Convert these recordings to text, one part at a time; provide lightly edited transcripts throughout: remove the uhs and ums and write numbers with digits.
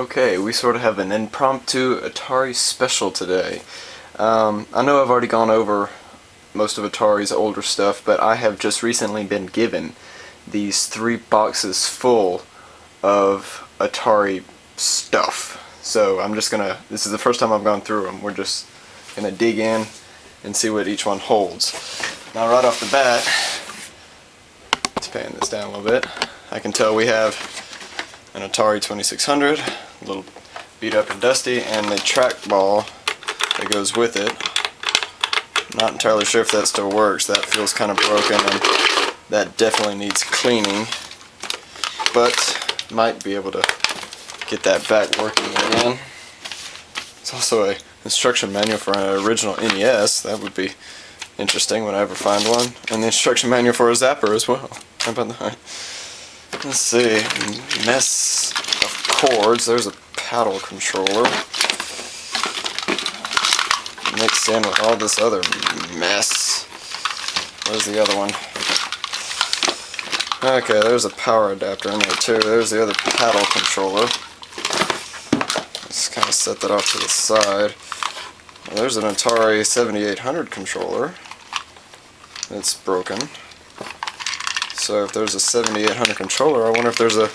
Okay, we sort of have an impromptu Atari Special today. I know I've already gone over most of Atari's older stuff, but I have just recently been given these 3 boxes full of Atari stuff. So I'm just gonna, this is the first time I've gone through them, we're just gonna dig in and see what each one holds. Now right off the bat, let's pan this down a little bit, I can tell we have an Atari 2600, a little beat up and dusty, and the trackball that goes with it. Not entirely sure if that still works. That feels kind of broken, and that definitely needs cleaning, but might be able to get that back working again. It's also a instruction manual for an original NES. That would be interesting when I ever find one. And the instruction manual for a zapper as well. How about that? Let's see, mess of cords. There's a paddle controller mixed in with all this other mess. Where's the other one? Okay, there's a power adapter in there too. There's the other paddle controller. Let's kind of set that off to the side. Well, there's an Atari 7800 controller. It's broken. So if there's a 7800 controller, I wonder if there's a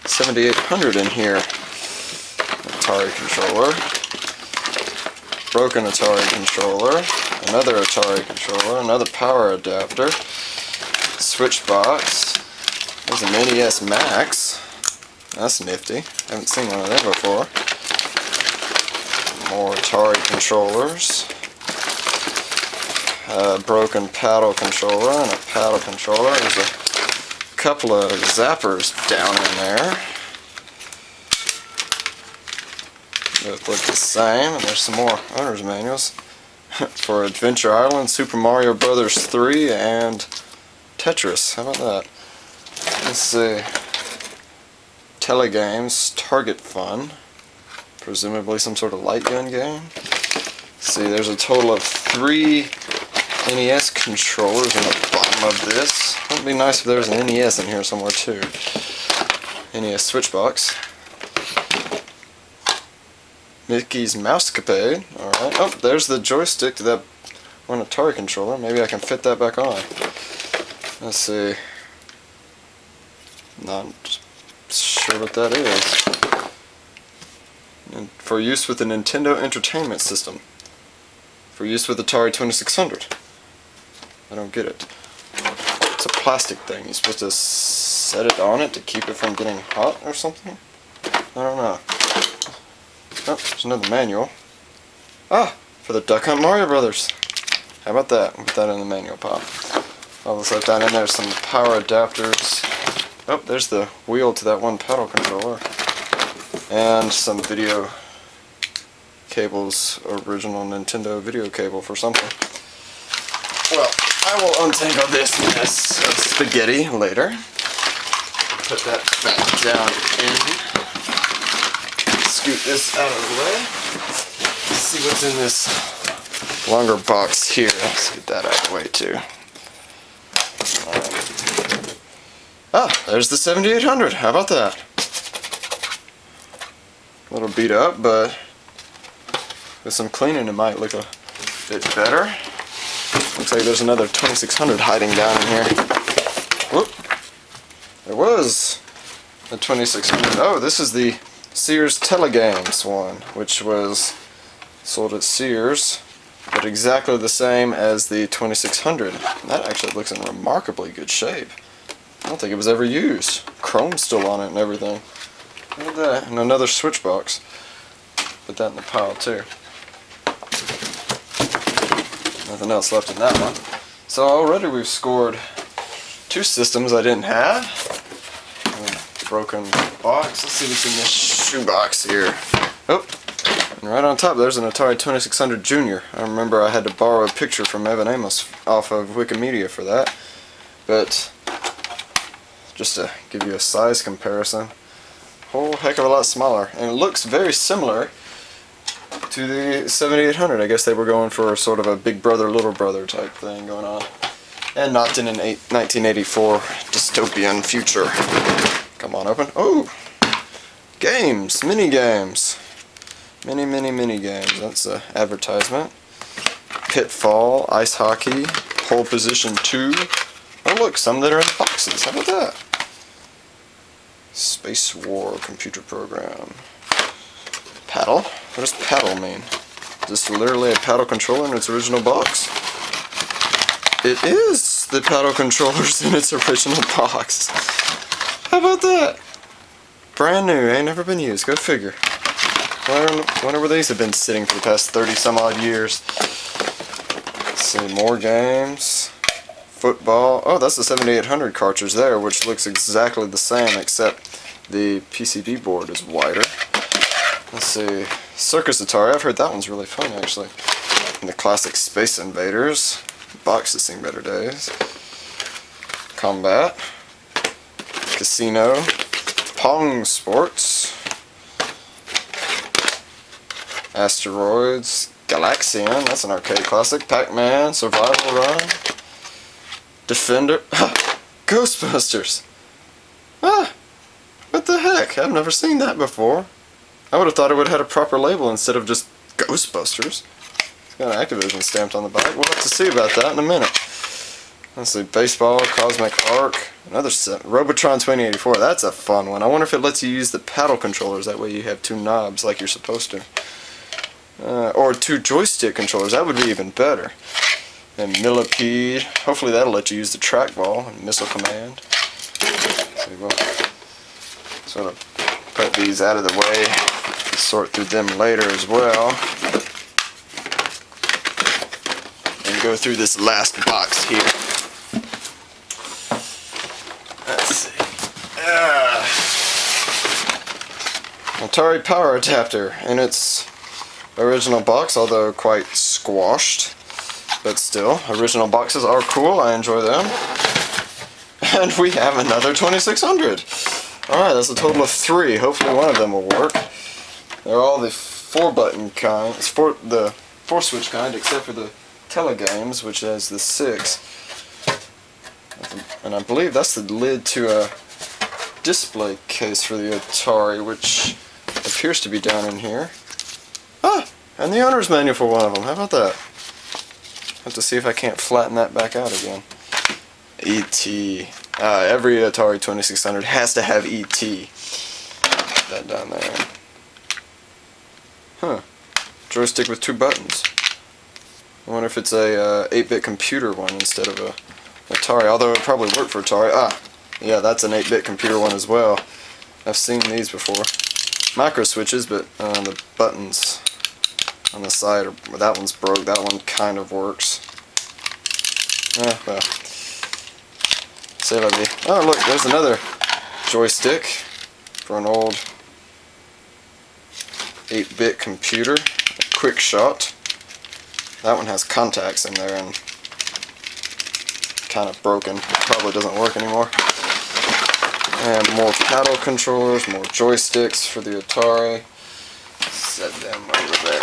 7800 in here. Atari controller. Broken Atari controller. Another Atari controller. Another power adapter. Switch box. There's an NES Max. That's nifty. Haven't seen one of them before. More Atari controllers. A broken paddle controller and a paddle controller. There's a couple of zappers down in there. Both look the same, and there's some more owner's manuals for Adventure Island, Super Mario Brothers 3, and Tetris. How about that? Let's see. Telegames, Target Fun. Presumably some sort of light gun game. Let's see, there's a total of 3 NES controllers in the bottom of this. It would be nice if there was an NES in here somewhere too. NES switch box. Mickey's Mousecapade. Alright. Oh, there's the joystick to that one Atari controller. Maybe I can fit that back on. Let's see. Not sure what that is. And for use with the Nintendo Entertainment System. For use with Atari 2600. I don't get it. It's a plastic thing. You're supposed to set it on it to keep it from getting hot or something? I don't know. Oh, there's another manual. Ah! For the Duck Hunt Mario Brothers. How about that? We'll put that in the manual pile. All this left down in there, some power adapters. Oh, there's the wheel to that one paddle controller. And some video cables, original Nintendo video cable for something. Well, I will untangle this mess of spaghetti later. Put that back down in. Scoot this out of the way. Let's see what's in this longer box here. Let's get that out of the way too. Ah, there's the 7800. How about that? A little beat up, but with some cleaning it might look a bit better. Looks like there's another 2600 hiding down in here. Whoop! There was a 2600. Oh, this is the Sears Telegames one, which was sold at Sears, but exactly the same as the 2600. That actually looks in remarkably good shape. I don't think it was ever used. Chrome's still on it and everything. Look at that. And another switch box. Put that in the pile too. Nothing else left in that one. So already we've scored 2 systems I didn't have. Broken box. Let's see what's in this shoebox here. Oh, and right on top there's an Atari 2600 Junior. I remember I had to borrow a picture from Evan Amos off of Wikimedia for that. But just to give you a size comparison, whole heck of a lot smaller, and it looks very similar to the 7800. I guess they were going for sort of a big brother little brother type thing going on, and not in an 1984 dystopian future. Come on, open. Oh, Games, mini games. Mini games. That's an advertisement. Pitfall, ice hockey, pole position 2. Oh look, some that are in boxes. How about that? Space War computer program. Paddle? What does paddle mean? Is this literally a paddle controller in its original box? It is the paddle controllers in its original box. How about that? Brand new, ain't never been used. Go figure. Wonder where these have been sitting for the past 30 some odd years. Let's see, more games. Football. Oh, that's the 7800 cartridge there, which looks exactly the same except the PCB board is wider. Let's see. Circus Atari. I've heard that one's really fun, actually. And the classic Space Invaders. Box has seen better days. Combat. Casino. Pong Sports. Asteroids. Galaxian. That's an arcade classic. Pac-Man. Survival Run. Defender. Ghostbusters. Ah! What the heck? I've never seen that before. I would have thought it would have had a proper label instead of just Ghostbusters. It's got an Activision stamped on the back. We'll have to see about that in a minute. Let's see. Baseball, Cosmic Arc, another set. Robotron 2084. That's a fun one. I wonder if it lets you use the paddle controllers. That way you have 2 knobs like you're supposed to. Or 2 joystick controllers. That would be even better. And Millipede. Hopefully that'll let you use the trackball and Missile Command. So we'll sort of put these out of the way. Sort through them later as well. And go through this last box here. Let's see. Atari Power Adapter in its original box, although quite squashed. But still, original boxes are cool. I enjoy them. And we have another 2600. Alright, that's a total of 3. Hopefully one of them will work. They're all the 4-button kind. It's the 4-switch kind, except for the Telegames, which has the 6. And I believe that's the lid to a display case for the Atari, which appears to be down in here. Ah! And the owner's manual for one of them. How about that? Have to see if I can't flatten that back out again. E.T. Every Atari 2600 has to have E.T. Put that down there. Huh. Joystick with 2 buttons. I wonder if it's a 8-bit computer one instead of a Atari, although it would probably work for Atari. Ah, yeah, that's an 8-bit computer one as well. I've seen these before. Micro switches, but the buttons on the side, that one's broke. That one kind of works. Well. C'est la vie. Oh, look, there's another joystick for an old 8-bit computer. A quick shot. That one has contacts in there and kind of broken. Probably doesn't work anymore. And more paddle controllers, more joysticks for the Atari. Set them over there.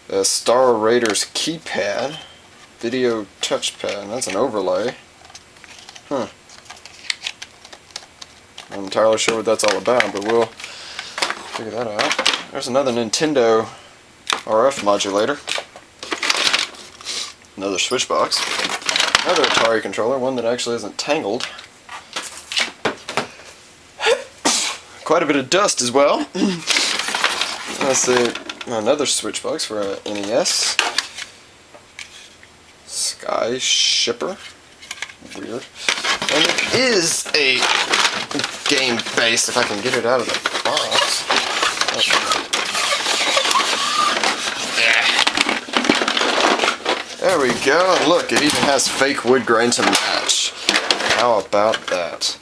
The Star Raiders keypad, video touchpad, that's an overlay. Huh. I'm not entirely sure what that's all about, but we'll figure that out. There's another Nintendo RF modulator. Another switch box. Another Atari controller, one that actually isn't tangled. Quite a bit of dust as well. Let's see. Another switch box for a NES. Sky Shipper. Weird. And it is a game base, if I can get it out of the box. There we go. And look, it even has fake wood grain to match. How about that?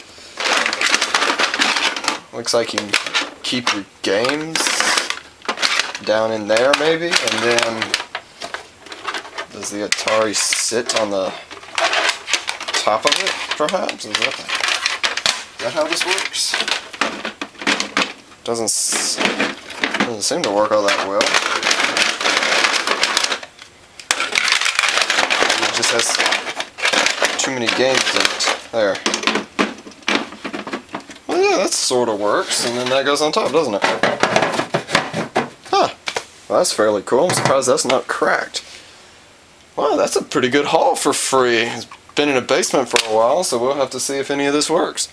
Looks like you can keep your games down in there maybe, and then does the Atari sit on the top of it perhaps? Is that how this works? Doesn't seem to work all that well. It just has too many games in it. There. Well, yeah, that sort of works. And then that goes on top, doesn't it? Huh. Well, that's fairly cool. I'm surprised that's not cracked. Wow, that's a pretty good haul for free. It's been in a basement for a while, so we'll have to see if any of this works.